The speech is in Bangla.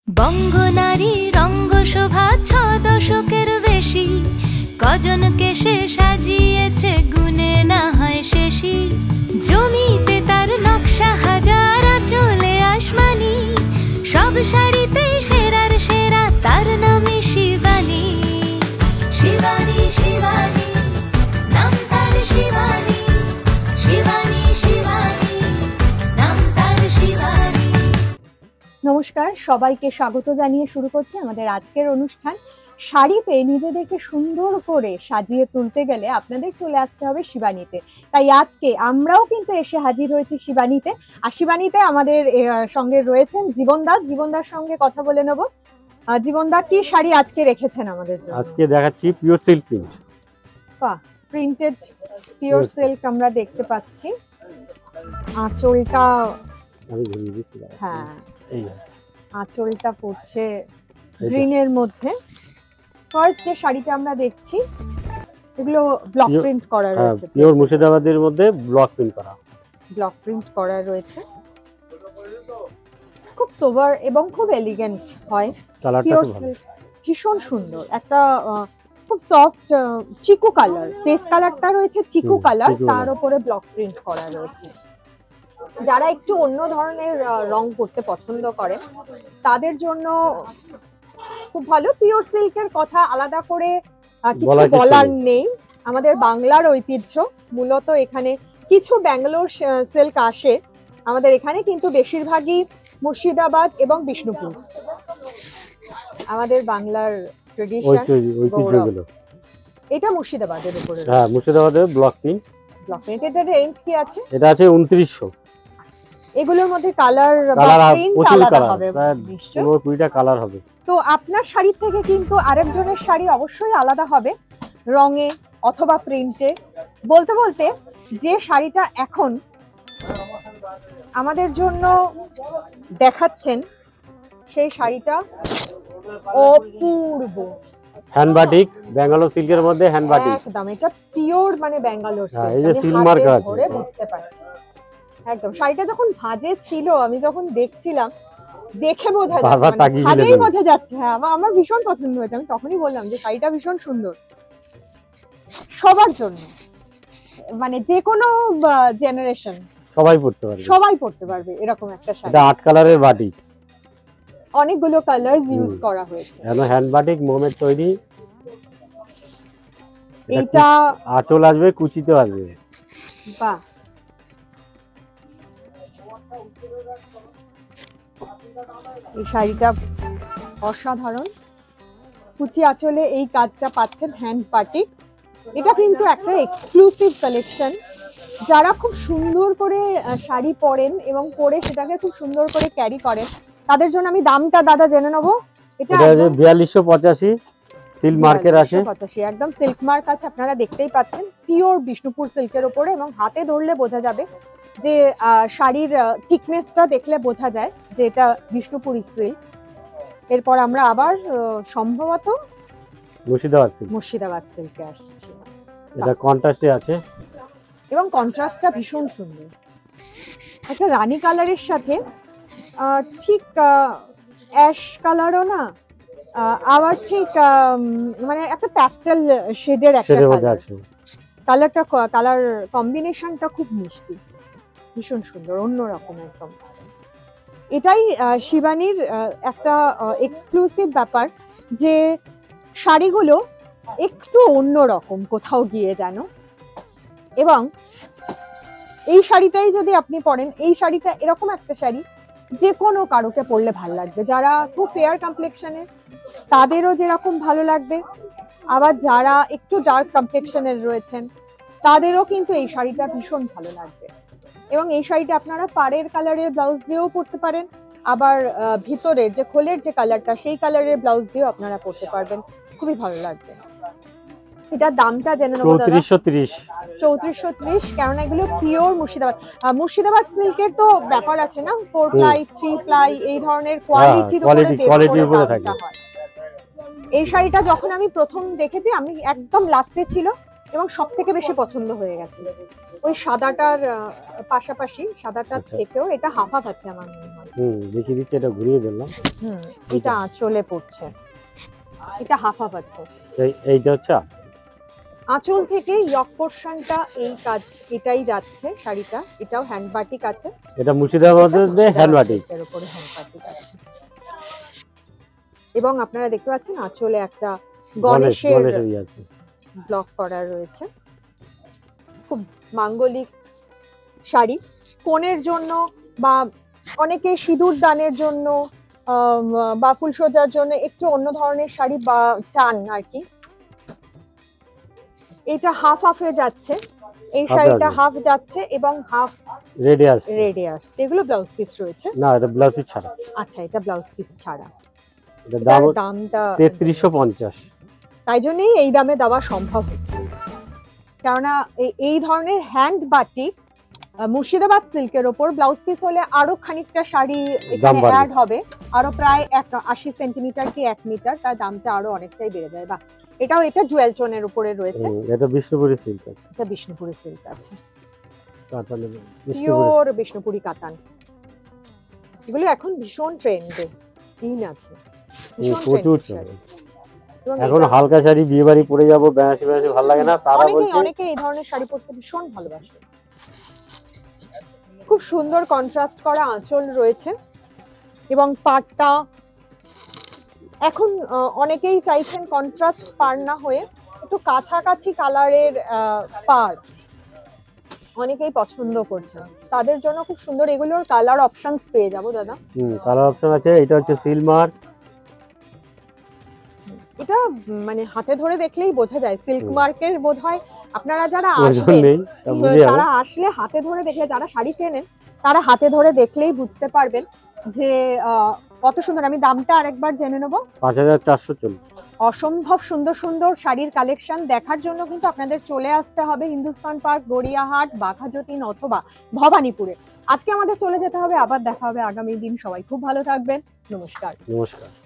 বঙ্গনারী রঙ্গশোভা ৬ দশকের বেশি, কজনকে সে সাজিয়েছে গুনে না হয় শেষই। জমিতে তার নকশা হাজার, চলে আসমানি, সব শাড়িতে সেরার সেরা, তার নামে শিবানী। শিবানী শিবানী নাম তার, শিবানী শিবানী শিবানী নাম তার, শিবানী। নমস্কার, সবাইকে স্বাগত জানিয়ে শুরু করছি আমাদের আজকের অনুষ্ঠান। শাড়িতে নিজেদেরকে সুন্দর করে সাজিয়ে তুলতে গেলে আপনাদের চলে আসতে হবে শিবানীতে। তাই আজকে আমরাও কিন্তু এসে হাজির হয়েছি শিবানীতে। আর শিবানীতে আমাদের সঙ্গে রয়েছেন জীবনদা। জীবনদার সঙ্গে কথা বলে নেব। জীবনদা, কি শাড়ি আজকে রেখেছেন আমাদের জন্য? আজকে দেখাচ্ছি পিওর সিল্ক প্রিন্ট। বাহ, প্রিন্টেড পিওর সিল্ক আমরা দেখতে পাচ্ছি। আঁচলটা, হ্যাঁ আঁচলটা পড়ছে গ্রিনের মধ্যে। ফার্স্ট যে শাড়িটা আমরা দেখছি, এগুলো ব্লক প্রিন্ট করা রয়েছে, পিওর মুর্শিদাবাদের মধ্যে ব্লক প্রিন্ট করা, ব্লক প্রিন্ট করা রয়েছে। খুব সোবার এবং খুব এলিগেন্ট হয়। পিওর সিল্ক ভীষণ সুন্দর, একটা খুব সফট চিকু কালার, ফেস কালারটা রয়েছে চিকু কালার, তার উপরে ব্লক প্রিন্ট করা রয়েছে। যারা একটু অন্য ধরনের রং করতে পছন্দ করে তাদের জন্য খুব ভালো। পিওর সিল্কের কথা আলাদা করে কিছু বলার নেই, আমাদের বাংলার ঐতিহ্য। মূলত এখানে কিছু ব্যাঙ্গালোর সিল্ক আসে আমাদের এখানে, কিন্তু বেশিরভাগই মুর্শিদাবাদ এবং বিষ্ণুপুর আমাদের বাংলার ট্রেডিশন। এটা মুর্শিদাবাদের উপরে, হ্যাঁ মুর্শিদাবাদের ব্লক প্রিন্ট। ব্লক প্রিন্ট, এটার রেঞ্জ কি আছে? এটা আছে 2900। এগুলোর মধ্যে কালার আলাদা হবে, নিশ্চয়ই 20টা কালার হবে। তো আপনার শাড়ি থেকে কিন্তু আরেকজনের শাড়ি অবশ্যই আলাদা হবে রঙে অথবা প্রিন্টে। বলতে বলতে যে শাড়িটা এখন আমাদের জন্য দেখাচ্ছেন, সেই শাড়িটা অপূর্ব। হ্যান্ডবাটিক, ব্যাঙ্গালোর সিল্কের মধ্যে হ্যান্ডবাটিক, একদম এটা পিওর মানে ব্যাঙ্গালোর সিল্ক। এই যে সিল মার্ক আছে, বুঝতে পারছি একদম। শাড়িটা যখন ভাঁজে ছিল, আমি যখন দেখছিলাম, দেখে বোঝা যাচ্ছে, ভাজেই বোঝা যাচ্ছে। হ্যাঁ, আমার ভীষণ পছন্দ হয়েছে। আমি তখনই বললাম যে শাড়িটা ভীষণ সুন্দর, সবার জন্য, মানে যে কোনো জেনারেশন সবাই পড়তে পারবে এরকম একটা শাড়ি। এটা 8 কালারের বাটিক, অনেকগুলো কালার ইউজ করা হয়েছে। এখানে হ্যান্ডবাটিক মোমের তৈরি। এটা আঁচল আসবে, কুচিতে আসবে। বাহ, এই শাড়িটা অসাধারণ। কুচি আঁচলে এই কাজটা পাচ্ছেন হ্যান্ড বাটিক। এটা কিন্তু একটা এক্সক্লুসিভ কালেকশন। যারা খুব সুন্দর করে শাড়ি পরেন এবং পরে সেটাকে খুব সুন্দর করে ক্যারি করেন, তাদের জন্য আমি দামটা দাদা জেনে নেবো। এটা 4285 সিল্ক মার্কের আছে, 85 একদম সিল্ক মার্ক আছে, আপনারা দেখতেই পাচ্ছেন। পিওর বিষ্ণুপুর সিল্কের উপরে, এবং হাতে ধরলে বোঝা যাবে যে শাড়ির থিকনেসটা দেখলে বোঝা যায় যে এটা বিষ্ণুপুরি সিল্ক। এরপর আমরা আবার সম্ভবত মুর্শিদাবাদ সিল্কে আসছি। এটা কন্ট্রাস্টে আছে এবং কন্ট্রাস্টটা ভীষণ সুন্দর। একটা রানী কালারের সাথে ঠিক অ্যাশ কালারও না, আবার ঠিক মানে একটা প্যাস্টেল শেডের একটা কালারটা, কালার কম্বিনেশনটা খুব মিষ্টি, ভীষণ সুন্দর, অন্যরকম একদম। এটাই শিবানীর একটা এক্সক্লুসিভ ব্যাপার, যে শাড়িগুলো একটু অন্যরকম কোথাও গিয়ে যেন। এবং এই শাড়িটাই যদি আপনি পরেন, এই শাড়িটা এরকম একটা শাড়ি যে কোনো কারোকে পরলে ভালো লাগবে। যারা খুব ফেয়ার কমপ্লেক্সনের তাদেরও যেরকম ভালো লাগবে, আবার যারা একটু ডার্ক কমপ্লেক্সনের রয়েছেন তাদেরও কিন্তু এই শাড়িটা ভীষণ ভালো লাগবে। এবং এই শাড়িটা আপনারা পাড়ের কালারের ব্লাউজ দিয়েও পরতে পারেন, আবার ভিতরের যে খোলের যে কালারটা, সেই কালারের ব্লাউজ দিয়েও আপনারা পরতে পারবেন, খুবই ভালো লাগবে। এটা দামটা জেনে নেব দাদা। 3430, কারণ এগুলো পিওর মুর্শিদাবাদ সিল্কের তো ব্যাপার আছে না, 4 প্লাই 3 প্লাই এই ধরনের কোয়ালিটির উপরে দামটা হয়। এই শাড়িটা যখন আমি প্রথম দেখেছি, আমি একদম লাস্টে ছিল, এবং সব থেকে বেশি পছন্দ হয়ে গেছে ওই সাদাটার পাশাপাশি সাদাটার আচ্ছা। থেকেও এটা হাফ হাফ আছে আমার মনে হয়। দেখিয়ে দিচ্ছি, এটা ঘুরিয়ে দিলাম। এটা আঁচলে পড়ছে, এটা হাফ হাফ আছে। এইটা হচ্ছে আঁচল থেকে ইয়ক পোরশনটা এই কাজ এটাই যাচ্ছে শাড়িটা, এটাও হ্যান্ড বাটিক আছে। এটা মুর্শিদাবাদের হ্যান্ড বাটিক, এর উপরে হ্যান্ড বাটিক আছে এবং আপনারা দেখতে পাচ্ছেন আঁচলে একটা গণেশের আছে, ব্লক করা রয়েছে। খুব মাঙ্গলিক শাড়ি, কনের জন্য বা অনেকে সিঁদুর দানের জন্য বা ফুলসজ্জার জন্য একটু অন্য ধরনের শাড়ি বা চান আর কি। এটা হাফ হাফে যাচ্ছে, এই শাড়িটা হাফ যাচ্ছে এবং হাফ রেডিয়াস। এগুলো ব্লাউজ পিস রয়েছে না, এটা ব্লাউজ পিস ছাড়া। আচ্ছা, এটা ব্লাউজ পিস ছাড়া। এটা দামটা 3350। তাই জন্যই এই দামে দেওয়া সম্ভব হচ্ছে, কেননা এই ধরনের হ্যান্ড বাটিক মুর্শিদাবাদ সিল্কের ওপর ব্লাউজ পিস হলে আরো খানিকটা শাড়ি এখানে অ্যাড হবে, আরো প্রায় 80 সেন্টিমিটার কি 1 মিটার, তার দামটা আরো অনেকটাই বেড়ে যায়। বা এটা জুয়েল টোনের উপরে রয়েছে। এটা বিষ্ণুপুরি সিল্ক আছে, এটা বিষ্ণুপুরি সিল্ক আছে, কাতানের পিওর বিষ্ণুপুরি কাতান। এগুলো এখন ভীষণ ট্রেন্ডে, ইন আছে, প্রচুর চলে। এখন হালকা শাড়ি বিয়ে বাড়ি পরে যাবো, বেনারসি ভালো লাগে না, তারা বলছে অনেকে এই ধরনের শাড়ি পরতে ভীষণ ভালোবাসে। খুব সুন্দর কন্ট্রাস্ট করা আঁচল রয়েছে এবং পাড়টা এখন অনেকেই চাইছেন কন্ট্রাস্ট পাড় না হয়ে একটু কাছাকাছি কালারের পাড় অনেকেই পছন্দ করছেন, তাদের জন্য খুব সুন্দর এগুলোর কালার অপশনস পেয়ে যাবো দাদা। কালার অপশন আছে। এটা হচ্ছে সিল মার্ক, এটা মানে হাতে ধরে দেখলেই বোঝা যায় সিল্ক মার্কের বোধহয়। আপনারা যারা আসবেন তারা আসলে হাতে ধরে দেখলে, যারা শাড়ি চেনেন তারা হাতে ধরে দেখলেই বুঝতে পারবেন যে কত সুন্দর। আমি দামটা আরেকবার জেনে নেব। 5440। অসম্ভব সুন্দর সুন্দর শাড়ির কালেকশন দেখার জন্য কিন্তু আপনাদের চলে আসতে হবে হিন্দুস্তান পার্ক, গড়িয়াহাট, বাঘাযতীন অথবা ভবানীপুরে। আজকে আমাদের চলে যেতে হবে, আবার দেখা হবে আগামী দিন। সবাই খুব ভালো থাকবেন, নমস্কার। নমস্কার।